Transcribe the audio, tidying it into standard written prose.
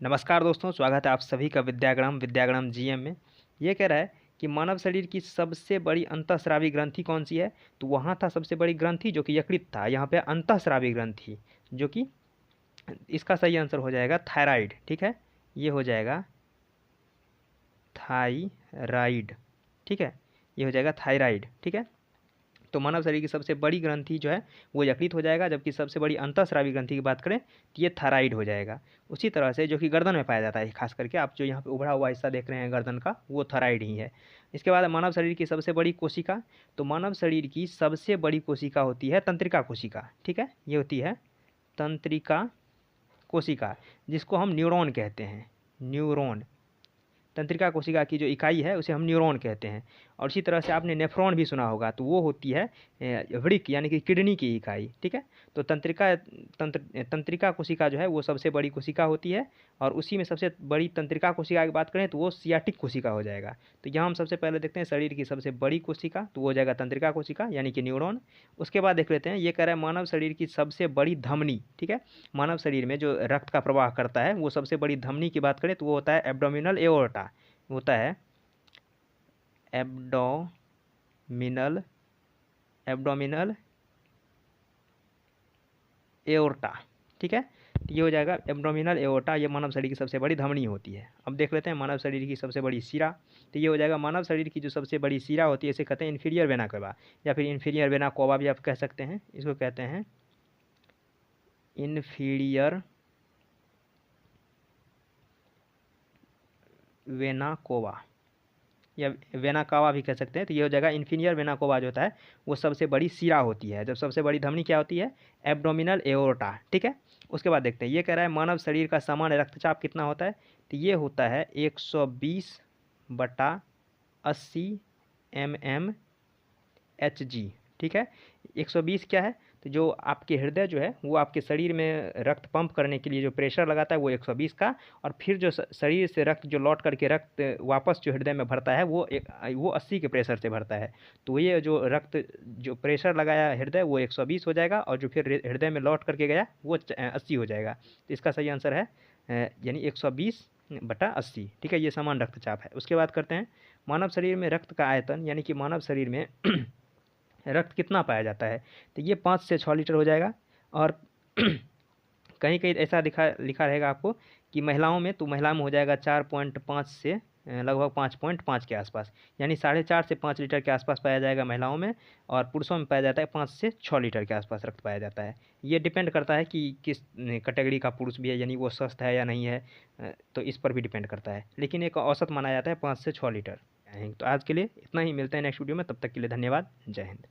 नमस्कार दोस्तों, स्वागत है आप सभी का विद्यागणम जीएम में। ये कह रहा है कि मानव शरीर की सबसे बड़ी अंतःस्रावी ग्रंथि कौन सी है। तो वहाँ था सबसे बड़ी ग्रंथि जो कि यकृत था, यहाँ पे अंतःस्रावी ग्रंथि जो कि इसका सही आंसर हो जाएगा थायराइड। ठीक है, ये हो जाएगा थायराइड। ठीक है, ये हो जाएगा थायराइड। ठीक है, तो मानव शरीर की सबसे बड़ी ग्रंथि जो है वो यकृत हो जाएगा, जबकि सबसे बड़ी अंतःस्रावी ग्रंथि की बात करें तो ये थायराइड हो जाएगा। उसी तरह से जो कि गर्दन में पाया जाता है, खास करके आप जो यहाँ पे उभरा हुआ हिस्सा देख रहे हैं गर्दन का, वो थायराइड ही है। इसके बाद मानव शरीर की सबसे बड़ी कोशिका, तो मानव शरीर की सबसे बड़ी कोशिका होती है तंत्रिका कोशिका। ठीक है, ये होती है तंत्रिका कोशिका, जिसको हम न्यूरॉन कहते हैं। न्यूरॉन, तंत्रिका कोशिका की जो इकाई है उसे हम न्यूरॉन कहते हैं। और इसी तरह से आपने नेफ्रॉन भी सुना होगा, तो वो होती है वृक्क यानी कि किडनी की इकाई। ठीक है, तो तंत्रिका कोशिका जो है वो सबसे बड़ी कोशिका होती है। और उसी में सबसे बड़ी तंत्रिका कोशिका की बात करें तो वो सियाटिक कोशिका हो जाएगा। तो यहाँ हम सबसे पहले देखते हैं शरीर की सबसे बड़ी कोशिका, तो वो हो जाएगा तंत्रिका कोशिका यानी कि न्यूरॉन। उसके बाद देख लेते हैं, ये कह रहा है मानव शरीर की सबसे बड़ी धमनी। ठीक है, मानव शरीर में जो रक्त का प्रवाह करता है वो सबसे बड़ी धमनी की बात करें तो वो होता है एब्डोमिनल एओर्टा, होता है एब्डोमिनल एब्डोमिनल एओर्टा। ठीक है, तो ये हो जाएगा एब्डोमिनल एओर्टा, ये मानव शरीर की सबसे बड़ी धमनी होती है। अब देख लेते हैं मानव शरीर की सबसे बड़ी शिरा, तो ये हो जाएगा मानव शरीर की जो सबसे बड़ी शिरा होती है इसे कहते हैं इन्फीरियर वेना केवा, या फिर इन्फीरियर वेना कोवा भी आप कह सकते हैं। इसको कहते हैं इन्फीरियर वेना कोवा या वेना कावा भी कह सकते हैं। तो ये हो जाएगा इन्फीरियर वेना कोवा जो होता है वो सबसे बड़ी शिरा होती है। जब सबसे बड़ी धमनी क्या होती है, एब्डोमिनल एओर्टा। ठीक है, उसके बाद देखते हैं, ये कह रहा है मानव शरीर का सामान्य रक्तचाप कितना होता है। तो ये होता है 120/80 mmHg। ठीक है, 120 क्या है, तो जो आपके हृदय जो है वो आपके शरीर में रक्त पंप करने के लिए जो प्रेशर लगाता है वो 120 का, और फिर जो शरीर से रक्त जो लौट करके रक्त वापस जो हृदय में भरता है वो 80 के प्रेशर से भरता है। तो ये जो रक्त जो प्रेशर लगाया हृदय वो 120 हो जाएगा, और जो फिर हृदय में लौट करके गया वो 80 हो जाएगा। तो इसका सही आंसर है यानी 120/80। ठीक है, ये समान रक्तचाप है। उसके बाद करते हैं मानव शरीर में रक्त का आयतन, यानी कि मानव शरीर में रक्त कितना पाया जाता है। तो ये 5 से 6 लीटर हो जाएगा। और कहीं कहीं ऐसा लिखा रहेगा आपको कि महिलाओं में, तो महिला में हो जाएगा 4.5 से लगभग 5.5 के आसपास, यानी 4.5 से 5 लीटर के आसपास पाया जाएगा महिलाओं में। और पुरुषों में पाया जाता है 5 से 6 लीटर के आसपास रक्त पाया जाता है। ये डिपेंड करता है कि किस कैटेगरी का पुरुष भी है, यानी वो स्वस्थ है या नहीं है, तो इस पर भी डिपेंड करता है। लेकिन एक औसत माना जाता है 5 से 6 लीटर। तो आज के लिए इतना ही, मिलते हैं नेक्स्ट वीडियो में, तब तक के लिए धन्यवाद, जय हिंद।